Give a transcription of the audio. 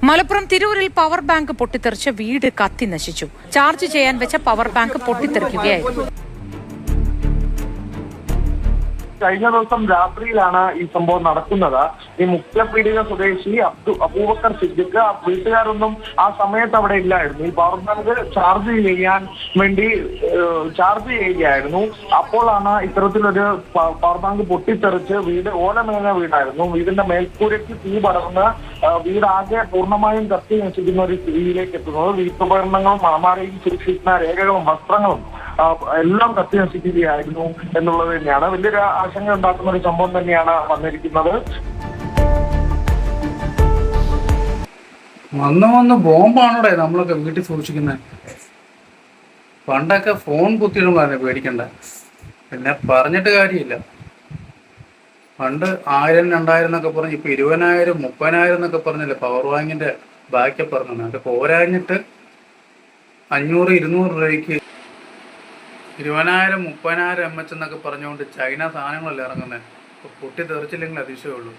മലപ്പുറം തിരൂരിൽ power bank പൊട്ടിത്തെറിച്ച് വീട് കത്തി നശിച്ചു. ചാർജ് ചെയ്യാൻ വെച്ച പവർ ബാങ്ക് പൊട്ടിത്തെറിക്കുകയായിരുന്നു. കഴിഞ്ഞ ദിവസം രാത്രിയിലാണ് ഈ സംഭവം നടക്കുന്നത്. ഈ മുഖ്യപീഡിക സ്വദേശി അബൂബക്കർ സിദ്ദിഖ് വീട്ടുകാരൊന്നും ആ സമയത്ത് അവിടെ ഇല്ലായിരുന്നു. ഈ പവർ ബാങ്ക് ചാർജ് ചെയ്യുകയായിരുന്നു. അപ്പോഴാണ് ഇത്തരത്തിലൊരു പവർ ബാങ്ക് പൊട്ടിത്തെറിച്ച് ഓലമേഞ്ഞ വീടായിരുന്നു. വീടിന്റെ മേൽക്കൂരയ്ക്ക് തീ പടർന്ന് വീടാകെ പൂർണ്ണമായും കത്തി നശിക്കുന്ന ഒരു സ്ഥിതിയിലേക്ക് എത്തുന്നത്. വീട്ടുപകരണങ്ങളും അലമാരയും സൂക്ഷിക്കുന്ന രേഖകളും വസ്ത്രങ്ങളും എല്ലാം കത്തി നശിക്കുകയായിരുന്നു എന്നുള്ളത് തന്നെയാണ്. വലിയൊരു ആശങ്ക ഉണ്ടാക്കുന്ന ഒരു സംഭവം തന്നെയാണ് വന്നിരിക്കുന്നത്. വന്ന് ബോംബാണോടെ നമ്മളൊക്കെ വീട്ടിൽ സൂക്ഷിക്കുന്നത്. പണ്ടൊക്കെ ഫോൺ കുത്തിയിടുമ്പോഴാണ് പേടിക്കണ്ട, പിന്നെ പറഞ്ഞിട്ട് കാര്യമില്ല. പണ്ട് 1000 2000 എന്നൊക്കെ പറഞ്ഞ് ഇപ്പൊ 20,000 30,000 എന്നൊക്കെ പറഞ്ഞല്ലേ പവർ ബാങ്കിന്റെ ബാക്കി പറഞ്ഞത്. അത് പോരാഞ്ഞിട്ട് 500 200 രൂപയ്ക്ക് 20,000 30,000 mAh എന്നൊക്കെ പറഞ്ഞുകൊണ്ട് ചൈന സാധനങ്ങളല്ലേ ഇറങ്ങുന്നത്. പൊട്ടി തെറിച്ചില്ലെങ്കിൽ അതിശയമുള്ളൂ.